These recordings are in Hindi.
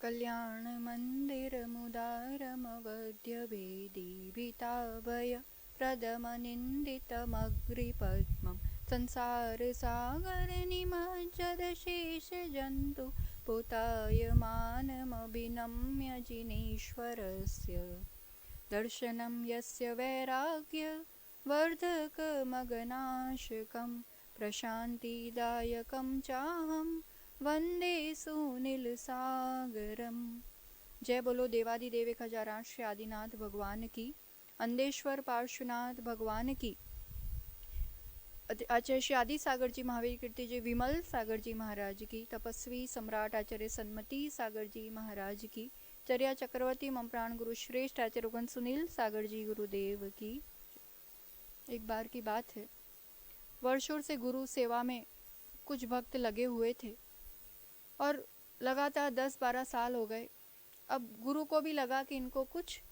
कल्याणमन्दिरमुदारमवद्यवेदीभिताभय प्रदमनिन्दितमग्रिपद्मं संसारसागरनिमज्जदशेषजन्तु पुतायमानमभिनम्य जिनेश्वरस्य दर्शनं यस्य वैराग्यवर्धकमगनाशकं प्रशान्तिदायकं चाहं वंदे सुनील सागरम। जय बोलो देवादिदेव खजारान श्री आदिनाथ भगवान की, अंदेश्वर पार्श्वनाथ भगवान की, आचार्य श्री आदि सागर जी महावीर कीर्ति जी विमल सागर जी महाराज की, तपस्वी सम्राट आचार्य सन्मति सागर जी महाराज की, चर्या चक्रवर्ती मम प्राण गुरु श्रेष्ठ आचार्य रघुवंश सुनील सागर जी गुरुदेव की। एक बार की बात है, वर्षों से गुरु सेवा में कुछ भक्त लगे हुए थे और लगातार 10-12 साल हो गए। अब गुरु को भी लगा कि इनको कुछ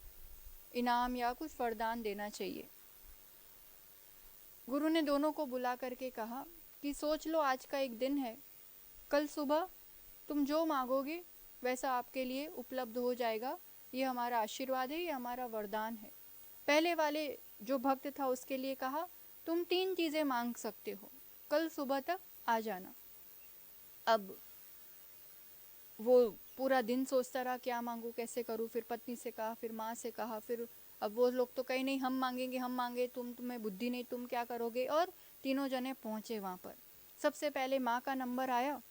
इनाम या कुछ वरदान देना चाहिए। गुरु ने दोनों को बुला करके कहा कि सोच लो, आज का एक दिन है, कल सुबह तुम जो मांगोगे वैसा आपके लिए उपलब्ध हो जाएगा। ये हमारा आशीर्वाद है, ये हमारा वरदान है। पहले वाले जो भक्त था उसके लिए कहा, तुम 3 चीजें मांग सकते हो, कल सुबह तक आ जाना। अब वो पूरा दिन सोचता रहा क्या मांगू, कैसे करूँ। फिर पत्नी से कहा, फिर माँ से कहा, फिर अब वो लोग तो कहीं नहीं, हम मांगेंगे हम मांगे, तुम्हें बुद्धि नहीं, तुम क्या करोगे। और तीनों जने पहुँचे वहाँ पर। सबसे पहले माँ का नंबर आया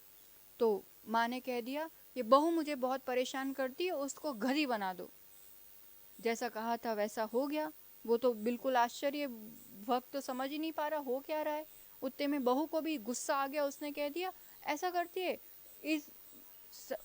तो माँ ने कह दिया, ये बहू मुझे बहुत परेशान करती है, उसको घड़ी बना दो। जैसा कहा था वैसा हो गया। वो तो बिल्कुल आश्चर्य, भक्त तो समझ ही नहीं पा रहा हो क्या रहा है। उतने में बहू को भी गुस्सा आ गया, उसने कह दिया ऐसा करती है इस,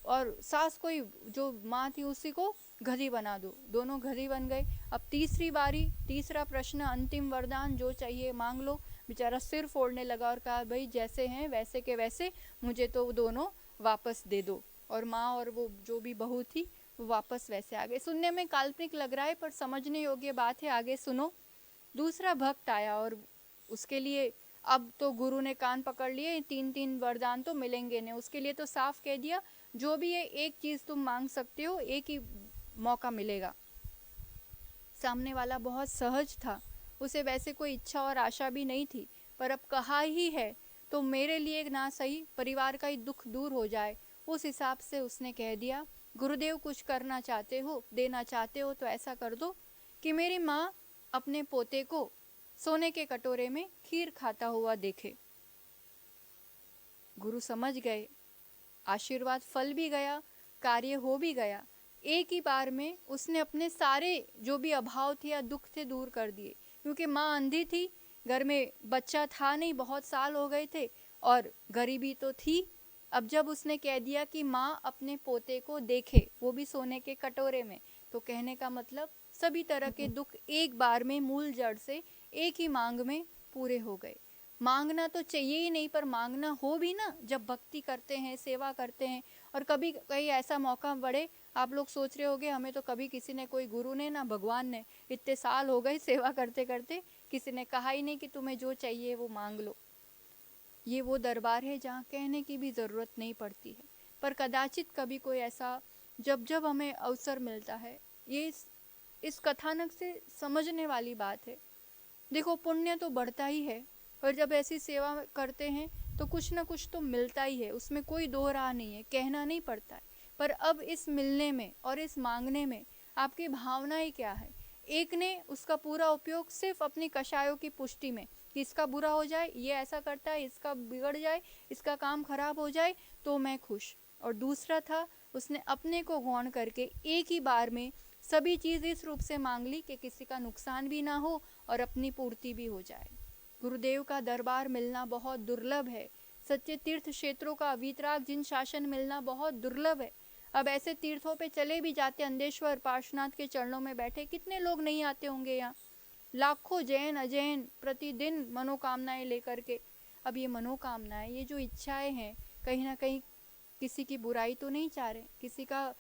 और सास को जो माँ थी उसी को घड़ी बना दो। दोनों घड़ी बन गए। अब तीसरी बारी, तीसरा प्रश्न, अंतिम वरदान जो चाहिए मांग लो। बेचारा सिर फोड़ने लगा और कहा, भाई जैसे हैं वैसे के वैसे मुझे तो दोनों वापस दे दो। और माँ और वो जो भी बहू थी वो वापस वैसे आ गए। सुनने में काल्पनिक लग रहा है पर समझने योग्य बात है, आगे सुनो। दूसरा भक्त आया और उसके लिए अब तो गुरु ने कान पकड़ लिए, 3 वरदान तो मिलेंगे नहीं। उसके लिए तो साफ कह दिया, जो भी है एक चीज तुम मांग सकते हो, एक ही मौका मिलेगा। सामने वाला बहुत सहज था, उसे वैसे कोई इच्छा और आशा भी नहीं थी, पर अब कहा ही है तो मेरे लिए ना सही परिवार का ही दुख दूर हो जाए, उस हिसाब से उसने कह दिया, गुरुदेव कुछ करना चाहते हो, देना चाहते हो तो ऐसा कर दो कि मेरी माँ अपने पोते को सोने के कटोरे में खीर खाता हुआ देखे। गुरु समझ गए, आशीर्वाद फल भी गया, कार्य हो भी गया। एक ही बार में उसने अपने सारे जो भी अभाव थे या दुख थे दूर कर दिए। क्योंकि माँ अंधी थी, घर में बच्चा था नहीं, बहुत साल हो गए थे और गरीबी तो थी। अब जब उसने कह दिया कि माँ अपने पोते को देखे, वो भी सोने के कटोरे में, तो कहने का मतलब सभी तरह के दुख एक बार में मूल जड़ से एक ही मांग में पूरे हो गए। मांगना तो चाहिए ही नहीं, पर मांगना हो भी ना, जब भक्ति करते हैं, सेवा करते हैं। और कभी कहीं ऐसा मौका पड़े, आप लोग सोच रहे होंगे हमें तो कभी किसी ने, कोई गुरु ने ना भगवान ने, इतने साल हो गए सेवा करते करते, किसी ने कहा ही नहीं कि तुम्हें जो चाहिए वो मांग लो। ये वो दरबार है जहाँ कहने की भी ज़रूरत नहीं पड़ती है। पर कदाचित कभी कोई ऐसा, जब जब हमें अवसर मिलता है, ये इस कथानक से समझने वाली बात है। देखो, पुण्य तो बढ़ता ही है, और जब ऐसी सेवा करते हैं तो कुछ ना कुछ तो मिलता ही है, उसमें कोई दो राह नहीं है, कहना नहीं पड़ता है। पर अब इस मिलने में और इस मांगने में आपकी भावनाएं क्या है। एक ने उसका पूरा उपयोग सिर्फ अपनी कषायों की पुष्टि में, कि इसका बुरा हो जाए, ये ऐसा करता है, इसका बिगड़ जाए, इसका काम खराब हो जाए तो मैं खुश। और दूसरा था, उसने अपने को गौण करके एक ही बार में सभी चीज इस रूप से मांग ली कि किसी का नुकसान भी ना हो और अपनी पूर्ति भी हो जाए। गुरुदेव का दरबार मिलना बहुत दुर्लभ है। सच्चे तीर्थ क्षेत्रों का वीतराग जिन शासन मिलना बहुत दुर्लभ है। अब ऐसे तीर्थों पे चले भी जाते, अंदेश्वर पार्श्वनाथ के चरणों में बैठे, कितने लोग नहीं आते होंगे यहाँ। लाखों जैन अजैन प्रतिदिन मनोकामनाएं लेकर के। अब ये मनोकामनाएं, ये जो इच्छाएं हैं, कहीं ना कहीं किसी की बुराई तो नहीं चाह रहे, किसी का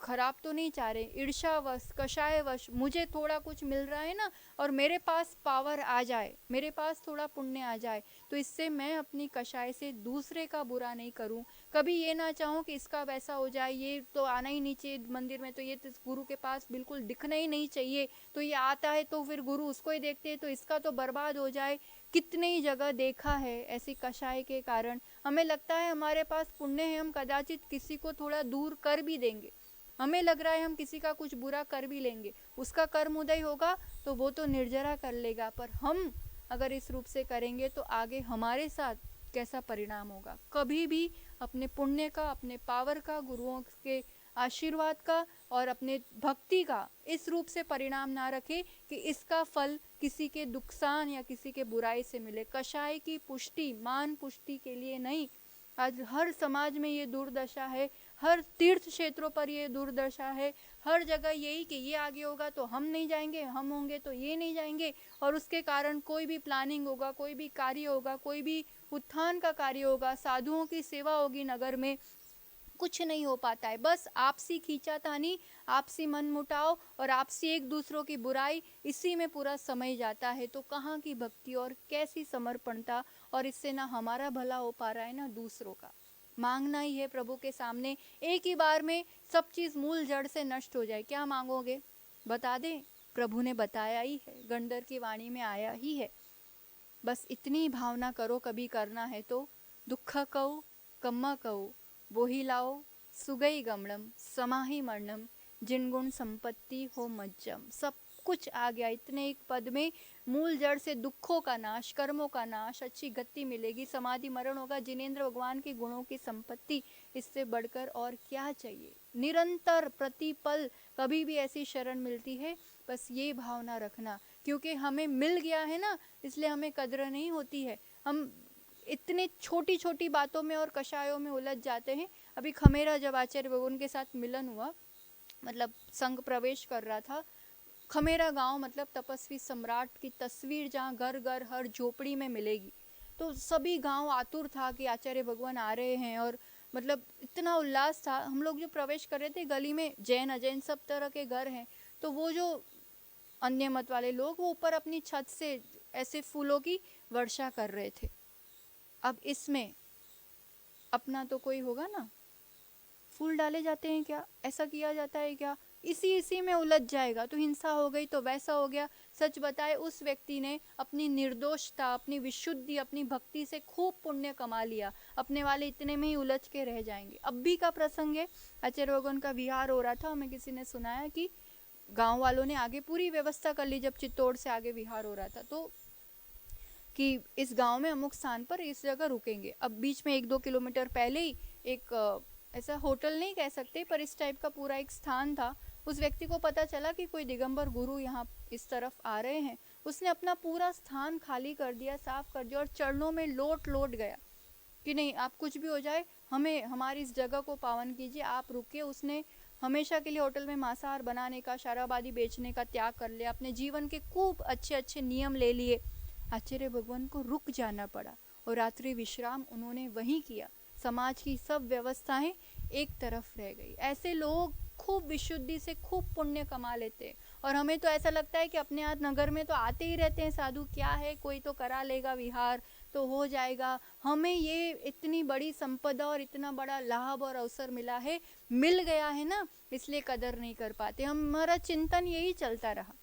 खराब तो नहीं चाह रहे, ईर्ष्यावश कषायवश मुझे थोड़ा कुछ मिल रहा है ना, और मेरे पास पावर आ जाए, मेरे पास थोड़ा पुण्य आ जाए, तो इससे मैं अपनी कषाय से दूसरे का बुरा नहीं करूं, कभी ये ना चाहो कि इसका वैसा हो जाए, ये तो आना ही नहीं चाहिए मंदिर में, तो ये तो गुरु के पास बिल्कुल दिखना ही नहीं चाहिए, तो ये आता है तो फिर गुरु उसको ही देखते हैं तो इसका तो बर्बाद हो जाए। कितनी ही जगह देखा है ऐसी कषाय के कारण। हमें लगता है हमारे पास पुण्य है, हम कदाचित किसी को थोड़ा दूर कर भी देंगे, हमें लग रहा है हम किसी का कुछ बुरा कर भी लेंगे, उसका कर्म उदय होगा तो वो तो निर्जरा कर लेगा, पर हम अगर इस रूप से करेंगे तो आगे हमारे साथ कैसा परिणाम होगा। कभी भी अपने पुण्य का, अपने पावर का, गुरुओं के आशीर्वाद का और अपने भक्ति का इस रूप से परिणाम ना रखे कि इसका फल किसी के नुकसान या किसी के बुराई से मिले। कषाय की पुष्टि मान पुष्टि के लिए नहीं, आज हर समाज में ये दुर्दशा है, हर तीर्थ क्षेत्रों पर ये दुर्दशा है, हर जगह यही कि ये आगे होगा तो हम नहीं जाएंगे, हम होंगे तो ये नहीं जाएंगे, और उसके कारण कोई भी प्लानिंग होगा, कोई भी कार्य होगा, कोई भी उत्थान का कार्य होगा, साधुओं की सेवा होगी नगर में, कुछ नहीं हो पाता है। बस आपसी खींचातानी, आपसी मनमुटाव और आपसी एक दूसरों की बुराई, इसी में पूरा समय जाता है। तो कहाँ की भक्ति और कैसी समर्पणता, और इससे ना हमारा भला हो पा रहा है ना दूसरों का। मांगना ही है प्रभु के सामने, एक ही बार में सब चीज मूल जड़ से नष्ट हो जाए। क्या मांगोगे बता दें, प्रभु ने बताया ही है, गंडर की वाणी में आया ही है। बस इतनी भावना करो, कभी करना है तो, दुख कहो कम्मा कहो बोही लाओ सुगई गमणम समाही मरणम जिनगुण संपत्ति हो मज्जम। सब कुछ आ गया इतने एक पद में। मूल जड़ से दुखों का नाश, कर्मों का नाश, अच्छी गति मिलेगी, समाधि मरण होगा, जिनेंद्र भगवान के गुणों की संपत्ति, इससे बढ़कर और क्या चाहिए। निरंतर प्रतिपल कभी भी ऐसी शरण मिलती है, बस ये भावना रखना, क्योंकि हमें मिल गया है ना, इसलिए हमें कद्र नहीं होती है। हम इतने छोटी छोटी बातों में और कषायों में उलझ जाते हैं। अभी खमेरा जब आचार्य भगवान के साथ मिलन हुआ, मतलब संघ प्रवेश कर रहा था, खमेरा गांव मतलब तपस्वी सम्राट की तस्वीर जहाँ घर घर हर झोपड़ी में मिलेगी, तो सभी गांव आतुर था कि आचार्य भगवान आ रहे हैं, और मतलब इतना उल्लास था। हम लोग जो प्रवेश कर रहे थे गली में जैन अजैन सब तरह के घर हैं, तो वो जो अन्य मत वाले लोग वो ऊपर अपनी छत से ऐसे फूलों की वर्षा कर रहे थे। अब इसमें अपना तो कोई होगा ना, फूल डाले जाते हैं क्या, ऐसा किया जाता है क्या, इसी में उलझ जाएगा तो हिंसा हो गई तो वैसा हो गया। सच बताए उस व्यक्ति ने अपनी निर्दोषता, अपनी विशुद्धि, अपनी भक्ति से खूब पुण्य कमा लिया, अपने वाले इतने में ही उलझ के रह जाएंगे। अब भी का प्रसंग है, आचार्य भगवान का विहार हो रहा था, हमें किसी ने सुनाया कि गांव वालों ने आगे पूरी व्यवस्था कर ली, जब चित्तौड़ से आगे विहार हो रहा था, तो कि इस गांव में अमुक स्थान पर इस जगह रुकेंगे। अब बीच में 1-2 किलोमीटर पहले ही एक ऐसा होटल नहीं कह सकते पर इस टाइप का पूरा एक स्थान था। उस व्यक्ति को पता चला कि कोई दिगंबर गुरु यहाँ इस तरफ आ रहे हैं, उसने अपना पूरा स्थान खाली कर दिया, साफ कर दिया, और चरणों में लोट गया कि नहीं, आप कुछ भी हो जाए हमें हमारी इस जगह को पावन कीजिए, आप रुकिए। उसने हमेशा के लिए होटल में मांसाहार बनाने का, शराबादी बेचने का त्याग कर लिया, अपने जीवन के खूब अच्छे अच्छे नियम ले लिए। आचार्य भगवान को रुक जाना पड़ा और रात्रि विश्राम उन्होंने वहीं किया। समाज की सब व्यवस्थाएं एक तरफ रह गई। ऐसे लोग खूब विशुद्धि से खूब पुण्य कमा लेते हैं, और हमें तो ऐसा लगता है कि अपने यहाँ नगर में तो आते ही रहते हैं साधु, क्या है कोई तो करा लेगा विहार तो हो जाएगा। हमें ये इतनी बड़ी संपदा और इतना बड़ा लाभ और अवसर मिला है, मिल गया है ना, इसलिए कदर नहीं कर पाते। हमारा चिंतन यही चलता रहा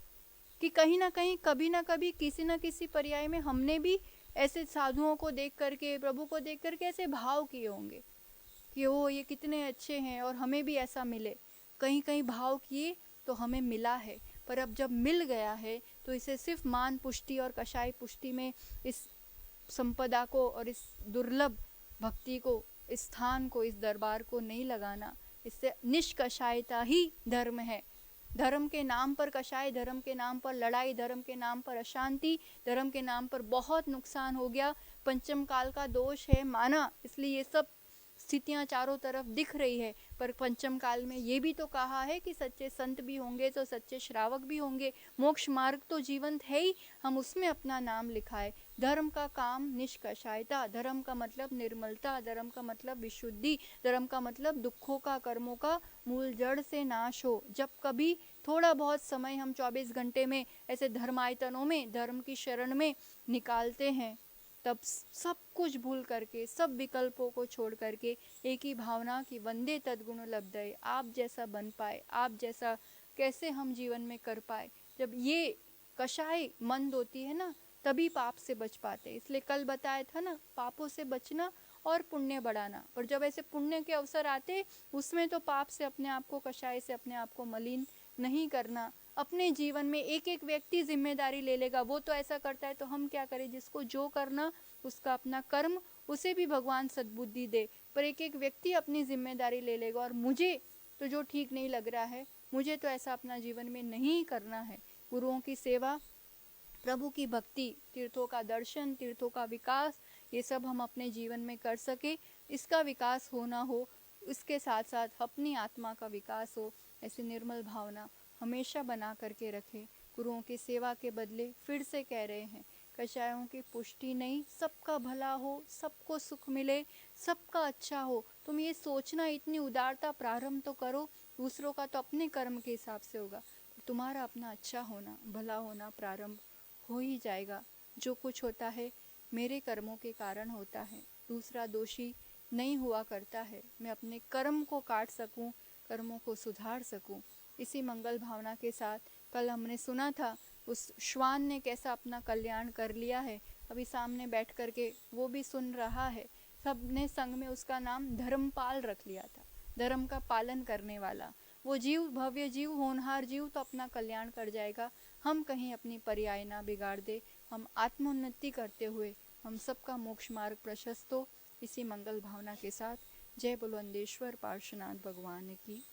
कि कहीं ना कहीं, कभी ना कभी, किसी ना किसी पर्याय में हमने भी ऐसे साधुओं को देख करके, प्रभु को देख करके ऐसे भाव किए होंगे कि ओ ये कितने अच्छे हैं और हमें भी ऐसा मिले। कहीं कहीं भाव किए तो हमें मिला है, पर अब जब मिल गया है तो इसे सिर्फ मान पुष्टि और कषाय पुष्टि में इस संपदा को और इस दुर्लभ भक्ति को, इस स्थान को, इस दरबार को नहीं लगाना। इससे निष्कषायता ही धर्म है। धर्म के नाम पर कषाय, धर्म के नाम पर लड़ाई, धर्म के नाम पर अशांति, धर्म के नाम पर बहुत नुकसान हो गया। पंचम काल का दोष है माना, इसलिए ये सब स्थितियां चारों तरफ दिख रही है, पर पंचम काल में ये भी तो कहा है कि सच्चे संत भी होंगे तो सच्चे श्रावक भी होंगे। मोक्ष मार्ग तो जीवंत है ही, हम उसमें अपना नाम लिखाए। धर्म का काम निष्कषायता, धर्म का मतलब निर्मलता, धर्म का मतलब विशुद्धि, धर्म का मतलब दुखों का, कर्मों का मूल जड़ से नाश हो। जब कभी थोड़ा बहुत समय हम 24 घंटे में ऐसे धर्मायतनों में, धर्म की शरण में निकालते हैं, तब सब कुछ भूल करके, सब विकल्पों को छोड़ करके एक ही भावना की वंदे तद्गुण लब्धये, आप जैसा बन पाए, आप जैसा कैसे हम जीवन में कर पाए। जब ये कषाय मंद होती है ना, तभी पाप से बच पाते। इसलिए कल बताया था ना, पापों से बचना और पुण्य बढ़ाना। पर जब ऐसे पुण्य के अवसर आते, उसमें तो पाप से अपने आप को, कषाय से अपने आप को मलिन नहीं करना। अपने जीवन में एक एक व्यक्ति जिम्मेदारी ले लेगा, वो तो ऐसा करता है तो हम क्या करें। जिसको जो करना उसका अपना कर्म, उसे भी भगवान सद्बुद्धि दे, पर एक एक व्यक्ति अपनी जिम्मेदारी ले लेगा। और मुझे तो जो ठीक नहीं लग रहा है, मुझे तो ऐसा अपना जीवन में नहीं करना है। गुरुओं की सेवा, प्रभु की भक्ति, तीर्थों का दर्शन, तीर्थों का विकास, ये सब हम अपने जीवन में कर सके, इसका विकास होना हो, इसके साथ साथ अपनी आत्मा का विकास हो, ऐसी निर्मल भावना हमेशा बना करके रखें। गुरुओं की सेवा के बदले फिर से कह रहे हैं, कषायों की पुष्टि नहीं, सबका भला हो, सबको सुख मिले, सबका अच्छा हो। तुम ये सोचना, इतनी उदारता प्रारंभ तो करो। दूसरों का तो अपने कर्म के हिसाब से होगा, तुम्हारा अपना अच्छा होना, भला होना प्रारंभ हो ही जाएगा। जो कुछ होता है मेरे कर्मों के कारण होता है, दूसरा दोषी नहीं हुआ करता है। मैं अपने कर्म को काट सकूं, कर्मों को सुधार सकूं, इसी मंगल भावना के साथ कल हमने सुना था उस श्वान ने कैसा अपना कल्याण कर लिया है। अभी सामने बैठ करके वो भी सुन रहा है। सबने संग में उसका नाम धर्मपाल रख लिया था, धर्म का पालन करने वाला। वो जीव भव्य जीव, होनहार जीव तो अपना कल्याण कर जाएगा। हम कहीं अपनी पर्याय ना बिगाड़ दे, हम आत्मोन्नति करते हुए हम सबका मोक्ष मार्ग प्रशस्त हो। इसी मंगल भावना के साथ जय बोलो अंदेश्वर पार्श्वनाथ भगवान की।